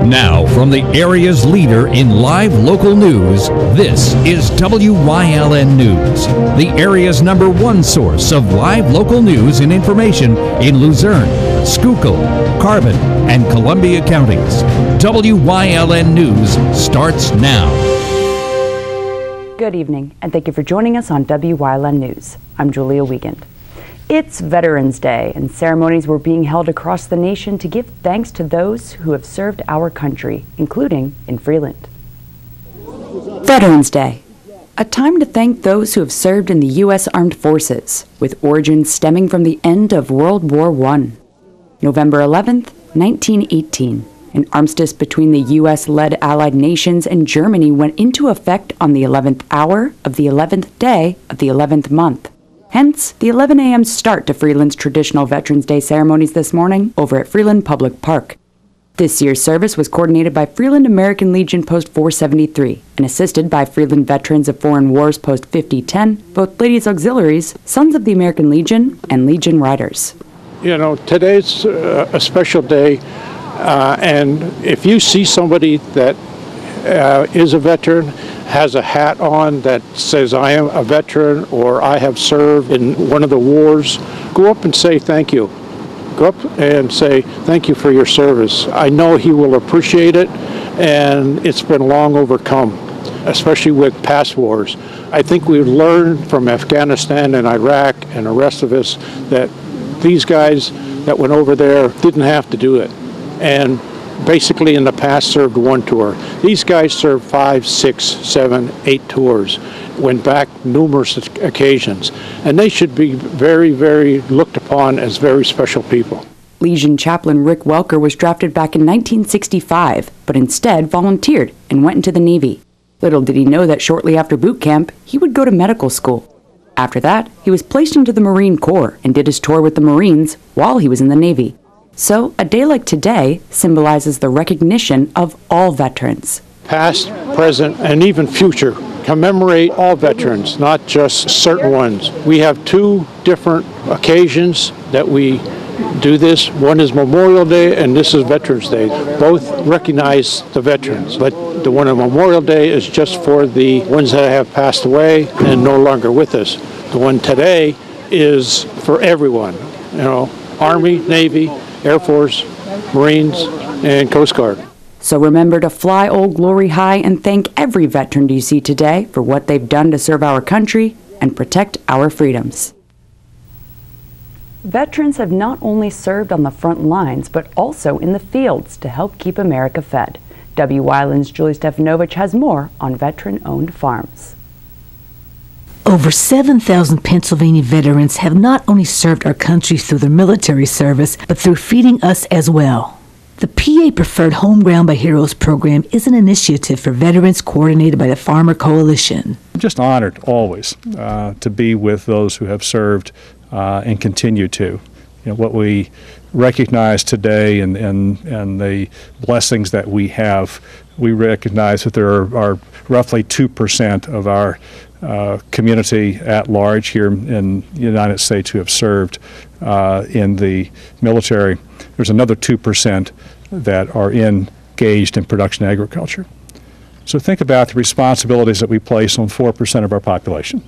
Now, from the area's leader in live local news, this is WYLN News, the area's #1 source of live local news and information in Luzerne, Schuylkill, Carbon, and Columbia counties. WYLN News starts now. Good evening, and thank you for joining us on WYLN News. I'm Julia Wiegand. It's Veterans Day, and ceremonies were being held across the nation to give thanks to those who have served our country, including in Freeland. Veterans Day, a time to thank those who have served in the U.S. Armed Forces, with origins stemming from the end of World War I. November 11th, 1918, an armistice between the U.S.-led Allied nations and Germany went into effect on the 11th hour of the 11th day of the 11th month. Hence, the 11 a.m. start to Freeland's traditional Veterans Day ceremonies this morning over at Freeland Public Park. This year's service was coordinated by Freeland American Legion Post 473 and assisted by Freeland Veterans of Foreign Wars Post 5010, both Ladies Auxiliaries, Sons of the American Legion, and Legion Riders. You know, today's a special day, and if you see somebody that is a veteran, has a hat on that says I am a veteran or I have served in one of the wars, go up and say thank you. Go up and say thank you for your service. I know he will appreciate it, and it's been long overcome, especially with past wars. I think we've learned from Afghanistan and Iraq and the rest of us that these guys that went over there didn't have to do it, and basically in the past served one tour. These guys served 5, 6, 7, 8 tours, went back numerous occasions, and they should be very, very looked upon as very special people. Legion Chaplain Rick Welker was drafted back in 1965, but instead volunteered and went into the Navy. Little did he know that shortly after boot camp, he would go to medical school. After that, he was placed into the Marine Corps and did his tour with the Marines while he was in the Navy. So, a day like today symbolizes the recognition of all veterans. Past, present, and even future. Commemorate all veterans, not just certain ones. We have 2 different occasions that we do this. One is Memorial Day, and this is Veterans Day. Both recognize the veterans, but the one on Memorial Day is just for the ones that have passed away and no longer with us. The one today is for everyone, you know, Army, Navy, Air Force, Marines, and Coast Guard. So remember to fly Old Glory high and thank every veteran you see today for what they've done to serve our country and protect our freedoms. Veterans have not only served on the front lines, but also in the fields to help keep America fed. WYLN's Julie Stefanovich has more on veteran-owned farms. Over 7,000 Pennsylvania veterans have not only served our country through their military service, but through feeding us as well. The PA Preferred Home Ground by Heroes program is an initiative for veterans coordinated by the Farmer Coalition. I'm just honored always to be with those who have served and continue to. You know, what we recognize today and the blessings that we have, we recognize that there are roughly 2% of our community at large here in the United States who have served in the military. There's another 2% that are engaged in production agriculture. So think about the responsibilities that we place on 4% of our population.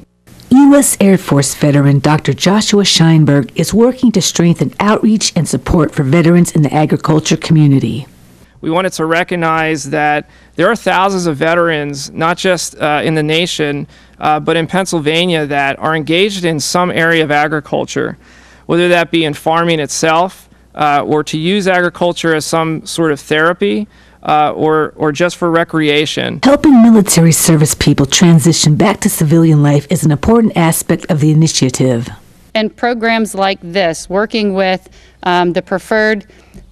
U.S. Air Force veteran Dr. Joshua Scheinberg is working to strengthen outreach and support for veterans in the agriculture community. We wanted to recognize that there are thousands of veterans, not just in the nation, but in Pennsylvania, that are engaged in some area of agriculture, whether that be in farming itself, or to use agriculture as some sort of therapy, or just for recreation. Helping military service people transition back to civilian life is an important aspect of the initiative. And programs like this, working with the Preferred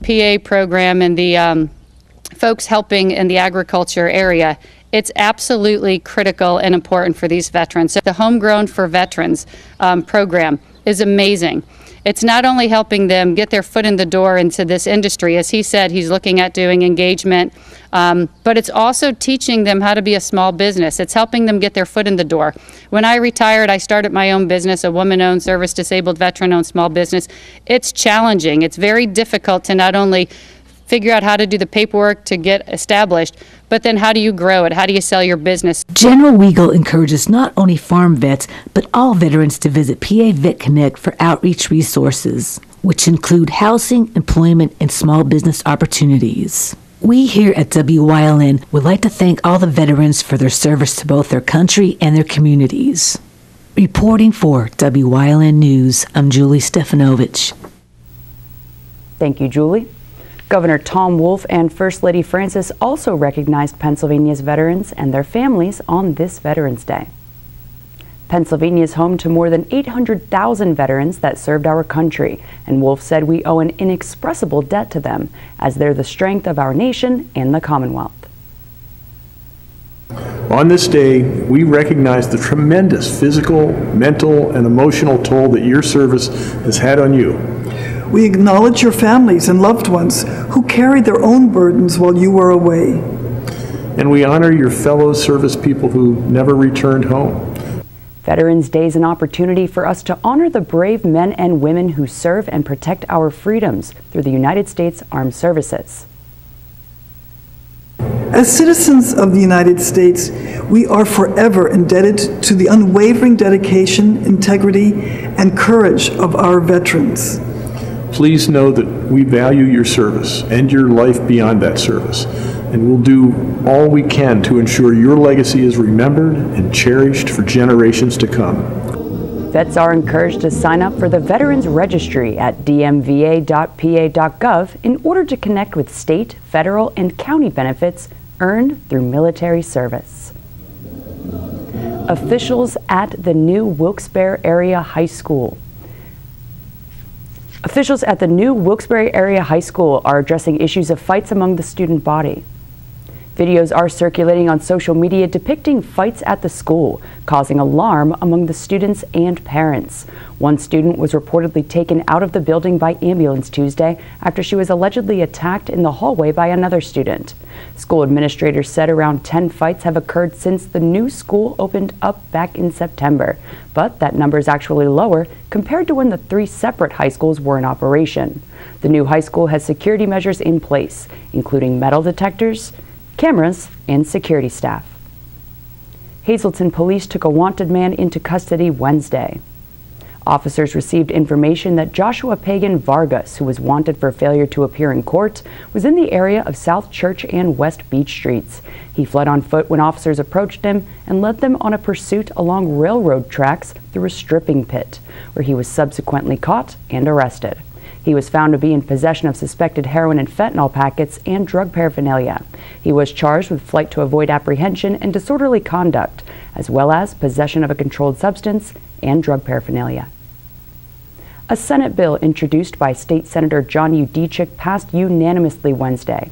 PA program and the folks helping in the agriculture area, it's absolutely critical and important for these veterans. So the Homegrown for Veterans program is amazing. It's not only helping them get their foot in the door into this industry, as he said, he's looking at doing engagement, but it's also teaching them how to be a small business. It's helping them get their foot in the door. When I retired, I started my own business, a woman-owned, service-disabled, veteran-owned small business. It's challenging. It's very difficult to not only figure out how to do the paperwork to get established, but then how do you grow it? How do you sell your business? General Weigel encourages not only farm vets, but all veterans to visit PA Vet Connect for outreach resources, which include housing, employment, and small business opportunities. We here at WYLN would like to thank all the veterans for their service to both their country and their communities. Reporting for WYLN News, I'm Julie Stefanovich. Thank you, Julie. Governor Tom Wolf and First Lady Francis also recognized Pennsylvania's veterans and their families on this Veterans Day. Pennsylvania is home to more than 800,000 veterans that served our country, and Wolf said we owe an inexpressible debt to them, as they're the strength of our nation and the Commonwealth. On this day, we recognize the tremendous physical, mental, and emotional toll that your service has had on you. We acknowledge your families and loved ones who carried their own burdens while you were away. And we honor your fellow service people who never returned home. Veterans Day is an opportunity for us to honor the brave men and women who serve and protect our freedoms through the United States Armed Services. As citizens of the United States, we are forever indebted to the unwavering dedication, integrity, and courage of our veterans. Please know that we value your service and your life beyond that service, and we'll do all we can to ensure your legacy is remembered and cherished for generations to come. Vets are encouraged to sign up for the Veterans Registry at dmva.pa.gov in order to connect with state, federal, and county benefits earned through military service. Officials at the new Wilkes-Barre Area High School Officials at the new Wilkes-Barre Area High School are addressing issues of fights among the student body. Videos are circulating on social media depicting fights at the school, causing alarm among the students and parents. One student was reportedly taken out of the building by ambulance Tuesday after she was allegedly attacked in the hallway by another student. School administrators said around 10 fights have occurred since the new school opened up back in September, but that number is actually lower compared to when the 3 separate high schools were in operation. The new high school has security measures in place, including metal detectors, cameras, and security staff. Hazelton police took a wanted man into custody Wednesday. Officers received information that Joshua Pagan Vargas, who was wanted for failure to appear in court, was in the area of South Church and West Beach Streets. He fled on foot when officers approached him and led them on a pursuit along railroad tracks through a stripping pit, where he was subsequently caught and arrested. He was found to be in possession of suspected heroin and fentanyl packets and drug paraphernalia. He was charged with flight to avoid apprehension and disorderly conduct, as well as possession of a controlled substance and drug paraphernalia. A Senate bill introduced by State Senator John Eudicek passed unanimously Wednesday.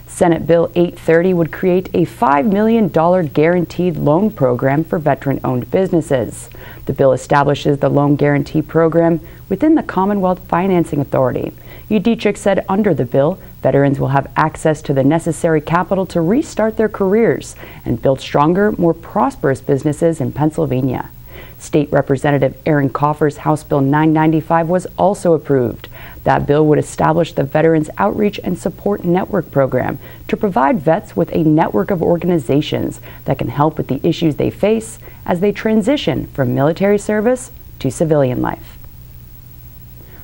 Senate Bill 830 would create a $5 million guaranteed loan program for veteran-owned businesses. The bill establishes the loan guarantee program within the Commonwealth Financing Authority. Eudicek said under the bill, veterans will have access to the necessary capital to restart their careers and build stronger, more prosperous businesses in Pennsylvania. State Representative Aaron Coffer's House Bill 995 was also approved. That bill would establish the Veterans Outreach and Support Network program to provide vets with a network of organizations that can help with the issues they face as they transition from military service to civilian life.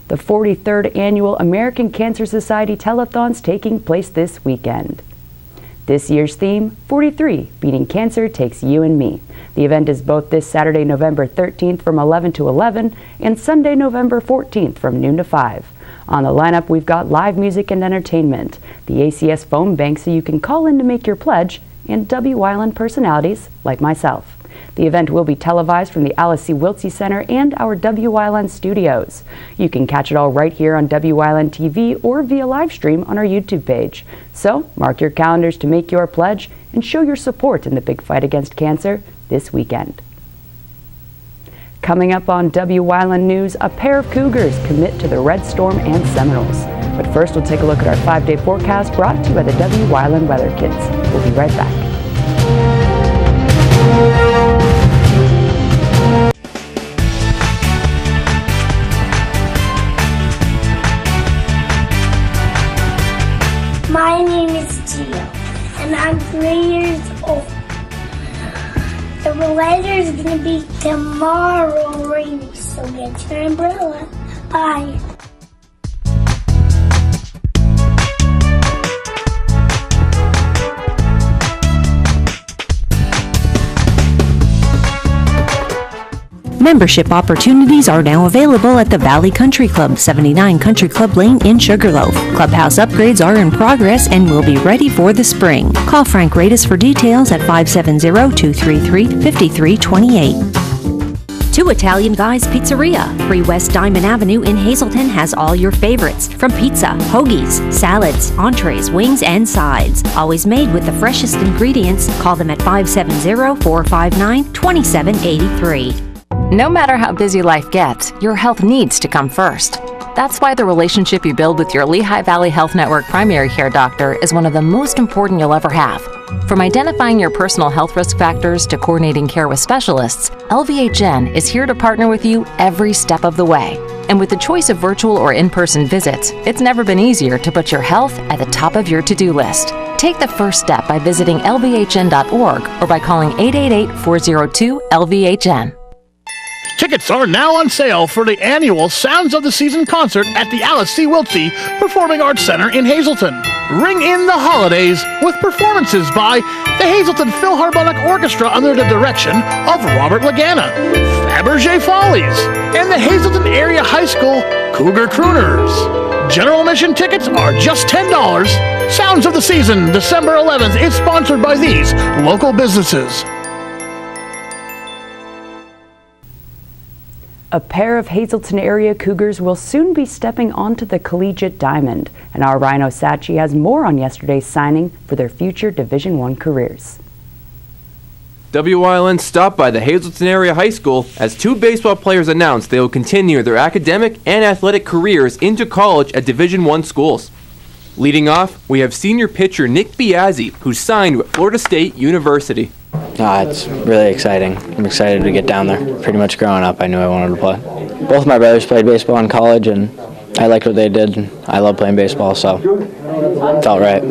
The 43rd Annual American Cancer Society Telethon's taking place this weekend. This year's theme, 43, Beating Cancer Takes You and Me. The event is both this Saturday, November 13th from 11 to 11 and Sunday, November 14th from noon to 5. On the lineup, we've got live music and entertainment, the ACS phone bank so you can call in to make your pledge, and WYLN personalities like myself. The event will be televised from the Alice C. Wiltsey Center and our WYLN studios. You can catch it all right here on WYLN TV or via live stream on our YouTube page. So mark your calendars to make your pledge and show your support in the big fight against cancer this weekend. Coming up on WYLN News, a pair of Cougars commit to the Red Storm and Seminoles. But first, we'll take a look at our 5-day forecast brought to you by the WYLN Weather Kids. We'll be right back. 3 years old. The weather is going to be tomorrow rainy, so get your umbrella. Bye. Membership opportunities are now available at the Valley Country Club, 79 Country Club Lane in Sugarloaf. Clubhouse upgrades are in progress and will be ready for the spring. Call Frank Radis for details at 570-233-5328. Two Italian Guys Pizzeria, 3 West Diamond Avenue in Hazelton has all your favorites, from pizza, hoagies, salads, entrees, wings, and sides. Always made with the freshest ingredients. Call them at 570-459-2783. No matter how busy life gets, your health needs to come first. That's why the relationship you build with your Lehigh Valley Health Network primary care doctor is one of the most important you'll ever have. From identifying your personal health risk factors to coordinating care with specialists, LVHN is here to partner with you every step of the way. And with the choice of virtual or in-person visits, it's never been easier to put your health at the top of your to-do list. Take the first step by visiting lvhn.org or by calling 888-402-LVHN. Tickets are now on sale for the annual Sounds of the Season concert at the Alice C. Wiltsey Performing Arts Center in Hazelton. Ring in the holidays with performances by the Hazelton Philharmonic Orchestra under the direction of Robert Lagana, Fabergé Follies, and the Hazelton Area High School Cougar Crooners. General admission tickets are just $10. Sounds of the Season, December 11th, is sponsored by these local businesses. A pair of Hazelton area Cougars will soon be stepping onto the collegiate diamond, and our Rhino Sachi has more on yesterday's signing for their future Division I careers. Wyln stopped by the Hazelton Area High School as 2 baseball players announced they will continue their academic and athletic careers into college at Division I schools. Leading off, we have senior pitcher Nick Biazzi, who signed with Florida State University. It's really exciting. I'm excited to get down there. Pretty much growing up, I knew I wanted to play. Both my brothers played baseball in college, and I liked what they did. And I love playing baseball, so it felt right.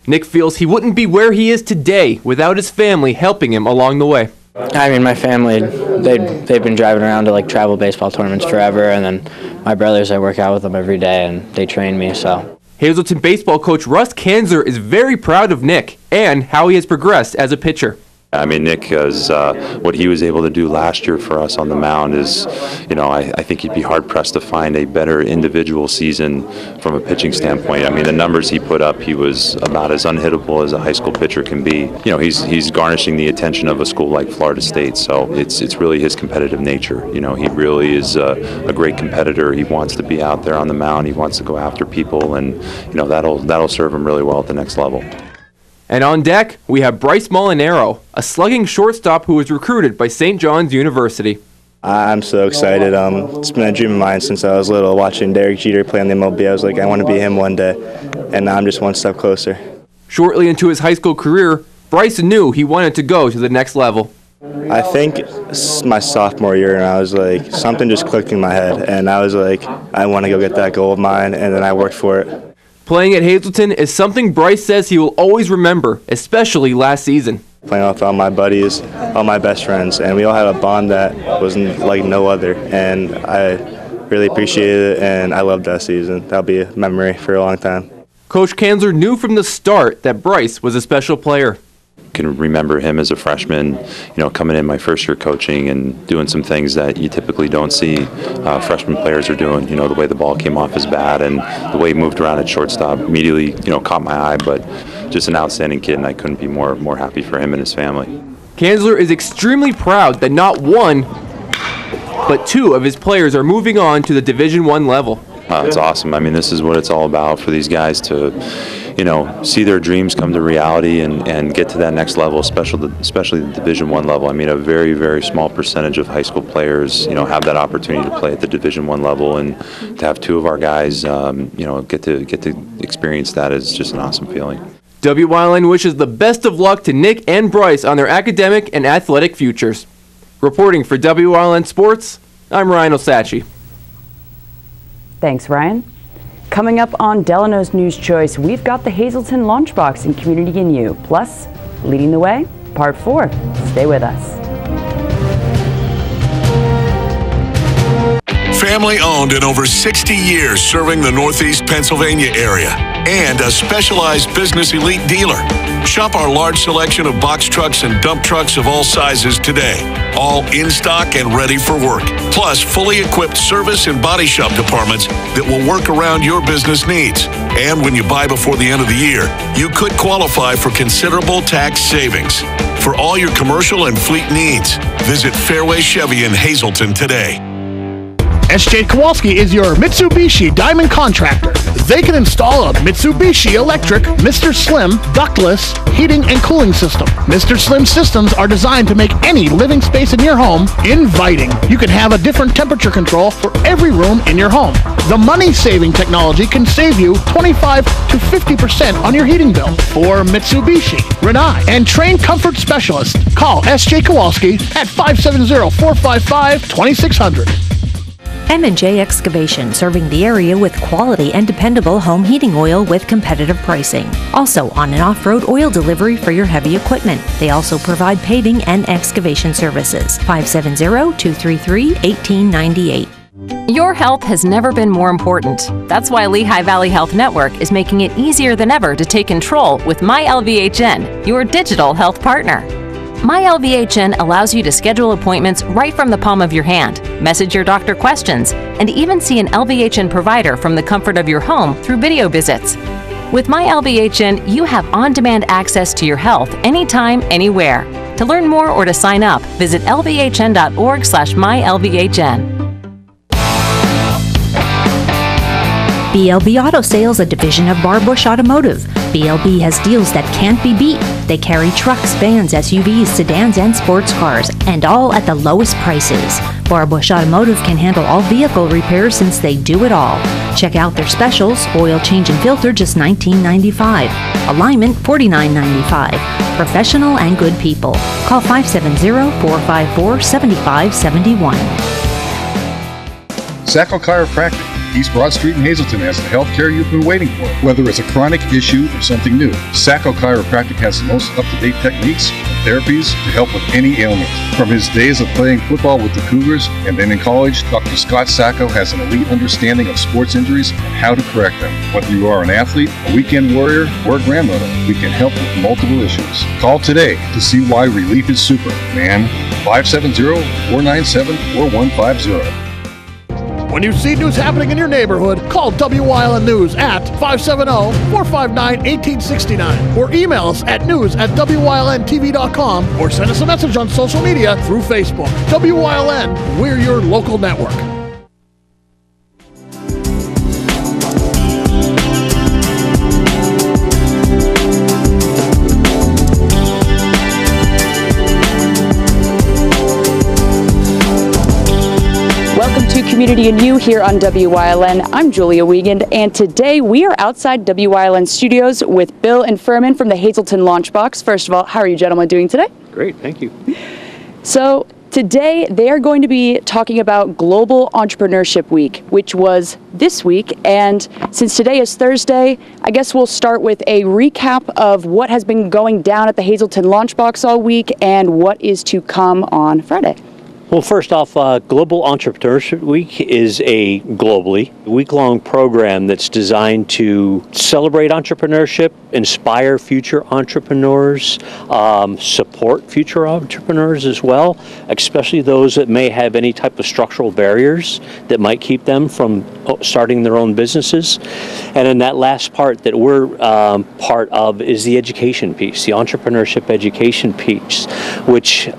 Nick feels he wouldn't be where he is today without his family helping him along the way. I mean, my family, they've been driving around to travel baseball tournaments forever, and then my brothers, I work out with them every day, and they train me, so. Hazelton baseball coach Russ Kanzler is very proud of Nick and how he has progressed as a pitcher. I mean, Nick is what he was able to do last year for us on the mound is, I think he'd be hard-pressed to find a better individual season from a pitching standpoint. I mean, the numbers he put up, he was about as unhittable as a high school pitcher can be. He's garnishing the attention of a school like Florida State, so it's really his competitive nature. He really is a great competitor. He wants to be out there on the mound. He wants to go after people, and that'll serve him really well at the next level. And on deck, we have Bryce Molinaro, a slugging shortstop who was recruited by St. John's University. I'm so excited. It's been a dream of mine since I was little, watching Derek Jeter play on the MLB. I was like, I want to be him one day, and now I'm just one step closer. Shortly into his high school career, Bryce knew he wanted to go to the next level. I think my sophomore year, and I was like, something just clicked in my head, and I was like, I want to go get that goal of mine, and then I worked for it. Playing at Hazelton is something Bryce says he will always remember, especially last season. Playing with all my buddies, all my best friends, and we all had a bond that was like no other, and I really appreciated it, and I loved that season. That'll be a memory for a long time. Coach Kanzler knew from the start that Bryce was a special player. Can remember him as a freshman, coming in my first year coaching and doing some things that you typically don't see freshman players are doing. The way the ball came off his bat and the way he moved around at shortstop immediately, caught my eye. But just an outstanding kid, and I couldn't be more happy for him and his family. Kanzler is extremely proud that not one, but 2 of his players are moving on to the Division I level. It's awesome. I mean, this is what it's all about for these guys to, see their dreams come to reality and get to that next level, especially the Division I level. I mean, a very, very small percentage of high school players, have that opportunity to play at the Division I level, and to have 2 of our guys, get to experience that is just an awesome feeling. Wyln wishes the best of luck to Nick and Bryce on their academic and athletic futures. Reporting for Wyln Sports, I'm Ryan Osachi. Thanks, Ryan. Coming up on Delano's News Choice, we've got the Hazelton Lunchbox in Community and You, plus Leading the way, part 4. Stay with us. Family owned in over 60 years, serving the Northeast Pennsylvania area, and a specialized business elite dealer. Shop our large selection of box trucks and dump trucks of all sizes today, all in stock and ready for work. Plus, fully equipped service and body shop departments that will work around your business needs. And when you buy before the end of the year, you could qualify for considerable tax savings. For all your commercial and fleet needs, visit Fairway Chevy in Hazelton today. S.J. Kowalski is your Mitsubishi Diamond contractor. They can install a Mitsubishi electric Mr. Slim ductless heating and cooling system. Mr. Slim systems are designed to make any living space in your home inviting. You can have a different temperature control for every room in your home. The money-saving technology can save you 25 to 50% on your heating bill. For Mitsubishi, Renai, and trained comfort specialists, call S.J. Kowalski at 570-455-2600. M&J Excavation, serving the area with quality and dependable home heating oil with competitive pricing. Also on and off-road oil delivery for your heavy equipment. They also provide paving and excavation services. 570-233-1898. Your health has never been more important. That's why Lehigh Valley Health Network is making it easier than ever to take control with MyLVHN, your digital health partner. MyLVHN allows you to schedule appointments right from the palm of your hand, message your doctor questions, and even see an LVHN provider from the comfort of your home through video visits. With MyLVHN, you have on-demand access to your health anytime, anywhere. To learn more or to sign up, visit lvhn.org/mylvhn. BLB Auto Sales, a division of Barbush Automotive. BLB has deals that can't be beat. They carry trucks, vans, SUVs, sedans, and sports cars, and all at the lowest prices. Barbush Automotive can handle all vehicle repairs since they do it all. Check out their specials: oil change and filter, just $19.95. Alignment, $49.95. Professional and good people. Call 570-454-7571. Sacco Chiropractic, East Broad Street in Hazelton, has the health care you've been waiting for. Whether it's a chronic issue or something new, Sacco Chiropractic has the most up-to-date techniques and therapies to help with any ailment. From his days of playing football with the Cougars and then in college, Dr. Scott Sacco has an elite understanding of sports injuries and how to correct them. Whether you are an athlete, a weekend warrior, or a grandmother, we can help with multiple issues. Call today to see why relief is super, man. 570-497-4150. When you see news happening in your neighborhood, call Wyln News at 570-459-1869 or email us at news@wylntv.com or send us a message on social media through Facebook. Wyln, we're your local network. Community and You here on WYLN. I'm Julia Wiegand, and today we are outside WYLN studios with Bill and Furman from the Hazelton Launchbox. First of all, how are you gentlemen doing today? Great, thank you. So today they are going to be talking about Global Entrepreneurship Week, which was this week, and since today is Thursday, I guess we'll start with a recap of what has been going down at the Hazelton Launchbox all week and what is to come on Friday. Well, first off, Global Entrepreneurship Week is a globally week-long program that's designed to celebrate entrepreneurship, inspire future entrepreneurs, support future entrepreneurs as well, especially those that may have any type of structural barriers that might keep them from starting their own businesses. And then that last part that we're part of is the education piece, the entrepreneurship education piece, which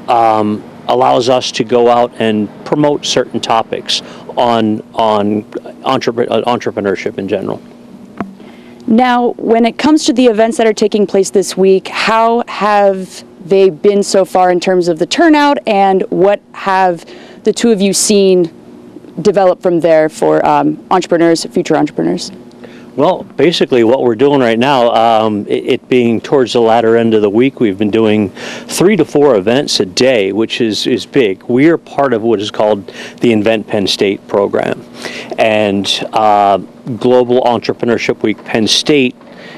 allows us to go out and promote certain topics on entrepreneurship in general. Now, when it comes to the events that are taking place this week, how have they been so far in terms of the turnout, and what have the two of you seen develop from there for entrepreneurs, future entrepreneurs? Well, basically what we're doing right now, it being towards the latter end of the week, we've been doing 3 to 4 events a day, which is big. We are part of what is called the Invent Penn State program. And Global Entrepreneurship Week Penn State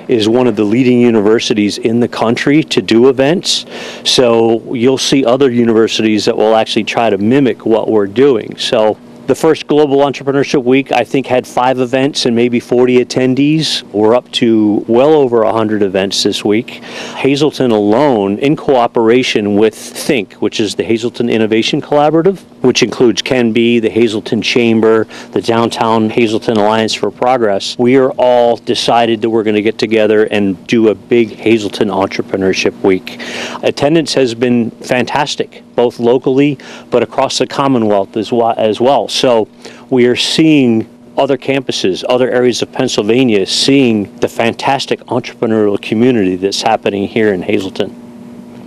is one of the leading universities in the country to do events. So you'll see other universities that will actually try to mimic what we're doing. So the first Global Entrepreneurship Week, I think, had 5 events and maybe 40 attendees. We're up to well over 100 events this week. Hazelton alone, in cooperation with Think, which is the Hazelton Innovation Collaborative, which includes Ken B., the Hazelton Chamber, the Downtown Hazelton Alliance for Progress, we are all decided that we're going to get together and do a big Hazelton Entrepreneurship Week. Attendance has been fantastic, both locally but across the Commonwealth as well. So we are seeing other campuses, other areas of Pennsylvania, seeing the fantastic entrepreneurial community that's happening here in Hazelton.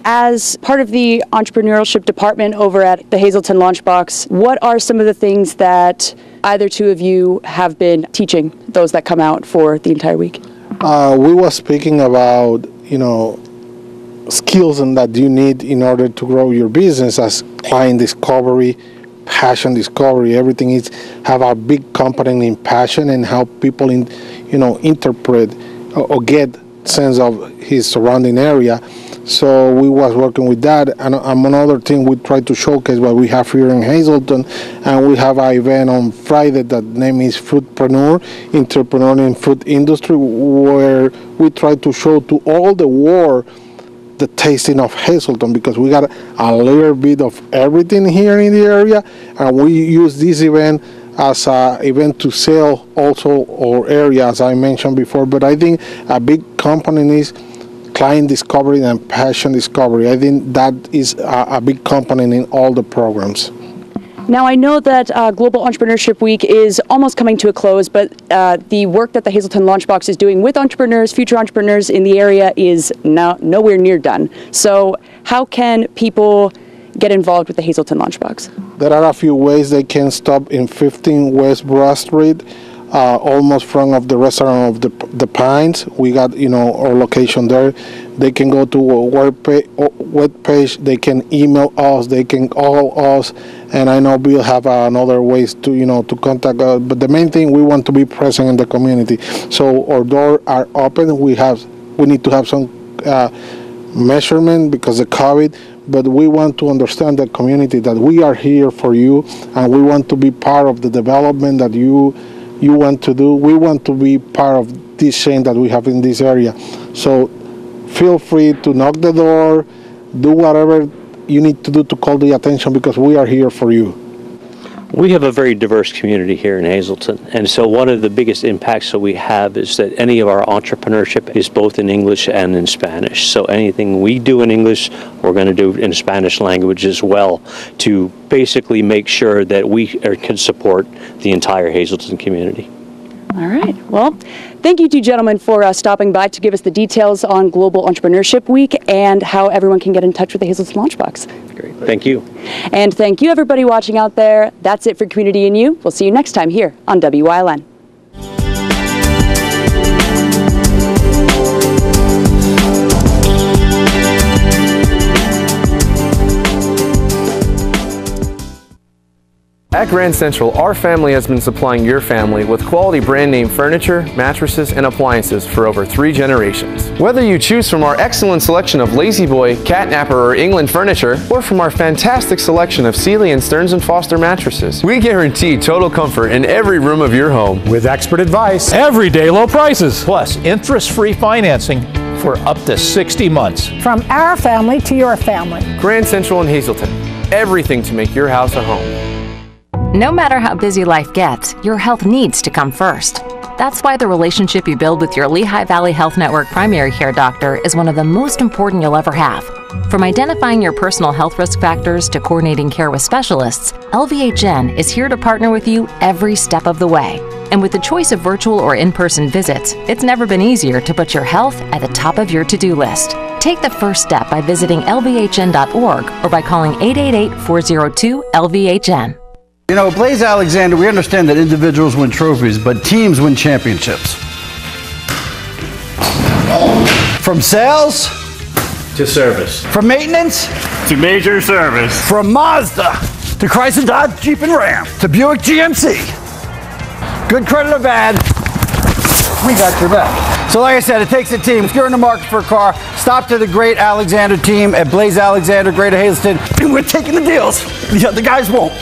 As part of the entrepreneurship department over at the Hazelton Launchbox, what are some of the things that either two of you have been teaching those that come out for the entire week? We were speaking about, skills and that you need in order to grow your business, as client discovery, passion discovery. Everything is have a big component in passion and how people interpret or get sense of his surrounding area. So we was working with that, and another thing we try to showcase what we have here in Hazelton, and we have an event on Friday that name is Fruitpreneur, Entrepreneur in Fruit Industry, where we try to show to all the world the tasting of Hazelton, because we got a little bit of everything here in the area, and we use this event as an event to sell also our area, as I mentioned before. But I think a big component is client discovery and passion discovery. I think that is a big component in all the programs. Now, I know that Global Entrepreneurship Week is almost coming to a close, but the work that the Hazelton Launchbox is doing with entrepreneurs, future entrepreneurs in the area is now nowhere near done. So how can people get involved with the Hazelton Launchbox? There are a few ways. They can stop in 15 West Broad Street, almost front of the restaurant of the Pines. We got our location there. They can go to our web page. They can email us. They can call us, and I know we'll have another ways to to contact us. But the main thing, we want to be present in the community. So our doors are open. We need to have some measurement because of COVID. But we want to understand the community that we are here for you, and we want to be part of the development that you want to do. We want to be part of this chain that we have in this area. So feel free to knock the door, do whatever you need to do to call the attention, because we are here for you. We have a very diverse community here in Hazelton, and so one of the biggest impacts that we have is that any of our entrepreneurship is both in English and in Spanish. So anything we do in English, we're going to do in Spanish language as well, to basically make sure that we can support the entire Hazelton community. All right. Well, thank you two gentlemen for stopping by to give us the details on Global Entrepreneurship Week and how everyone can get in touch with the Hazelton Launchbox. Great. Thank you. And thank you, everybody watching out there. That's it for Community and You. We'll see you next time here on Wyln. At Grand Central, our family has been supplying your family with quality brand name furniture, mattresses, and appliances for over 3 generations. Whether you choose from our excellent selection of Lazy Boy, Catnapper, or England furniture, or from our fantastic selection of Sealy and Stearns & Foster mattresses, we guarantee total comfort in every room of your home. With expert advice, everyday low prices, plus interest-free financing for up to 60 months. From our family to your family. Grand Central in Hazelton. Everything to make your house a home. No matter how busy life gets, your health needs to come first. That's why the relationship you build with your Lehigh Valley Health Network primary care doctor is one of the most important you'll ever have. From identifying your personal health risk factors to coordinating care with specialists, LVHN is here to partner with you every step of the way. And with the choice of virtual or in-person visits, it's never been easier to put your health at the top of your to-do list. Take the first step by visiting lvhn.org or by calling 888-402-LVHN. You know, Blaze Alexander, we understand that individuals win trophies, but teams win championships. From sales to service. From maintenance to major service. From Mazda to Chrysler, Dodge, Jeep, and Ram to Buick GMC. Good credit or bad, we got your back. So like I said, it takes a team. If you're in the market for a car, stop to the Great Alexander team at Blaze Alexander, Greater Hazelton, and we're taking the deals. The other guys won't.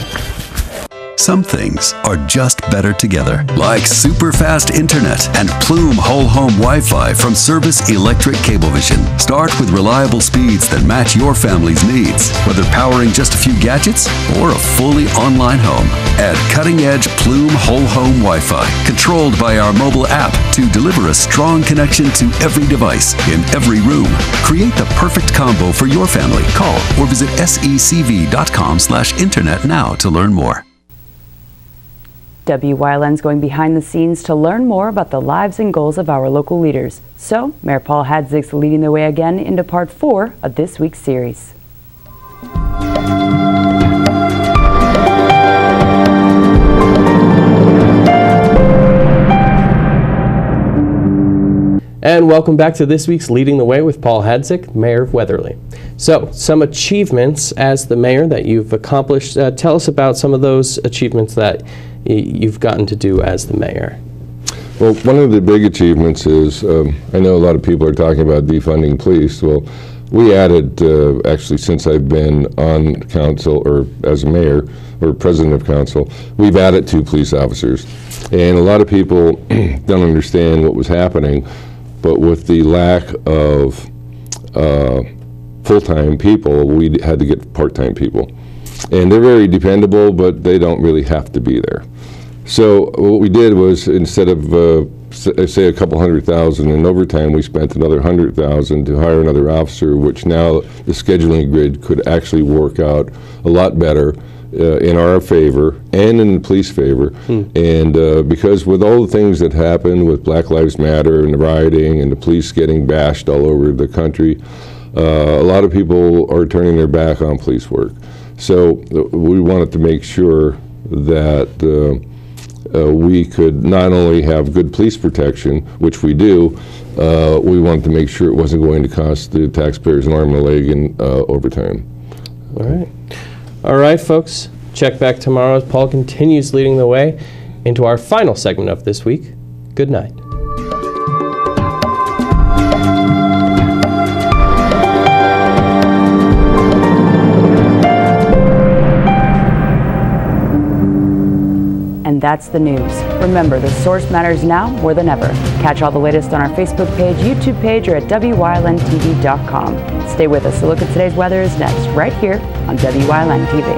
Some things are just better together, like super fast internet and Plume whole home Wi-Fi from Service Electric Cablevision. Start with reliable speeds that match your family's needs, whether powering just a few gadgets or a fully online home. Add cutting-edge Plume whole home Wi-Fi, controlled by our mobile app to deliver a strong connection to every device in every room. Create the perfect combo for your family. Call or visit secv.com/internet now to learn more. Wyln's going behind the scenes to learn more about the lives and goals of our local leaders. So, Mayor Paul Hadzik's leading the way again into part 4 of this week's series. And welcome back to this week's Leading the Way with Paul Hadzik, Mayor of Weatherly. So, some achievements as the mayor that you've accomplished. Tell us about some of those achievements that you've gotten to do as the mayor. Well, one of the big achievements is, I know a lot of people are talking about defunding police. Well, we added, actually since I've been on council, or as a mayor, or president of council, we've added 2 police officers. And a lot of people don't understand what was happening, but with the lack of full-time people, we had to get part-time people. And they're very dependable, but they don't really have to be there. So what we did was, instead of say a couple $100,000 in overtime, we spent another $100,000 to hire another officer, which now the scheduling grid could actually work out a lot better in our favor and in the police favor. And because with all the things that happened with Black Lives Matter and the rioting and the police getting bashed all over the country, a lot of people are turning their back on police work. So we wanted to make sure that we could not only have good police protection, which we do, we wanted to make sure it wasn't going to cost the taxpayers an arm and a leg in overtime. All right, folks. Check back tomorrow as Paul continues leading the way into our final segment of this week. Good night. And that's the news. Remember, the source matters now more than ever. Catch all the latest on our Facebook page, YouTube page, or at WYLNTV.com. Stay with us. A look at today's weather is next, right here on WYLN TV.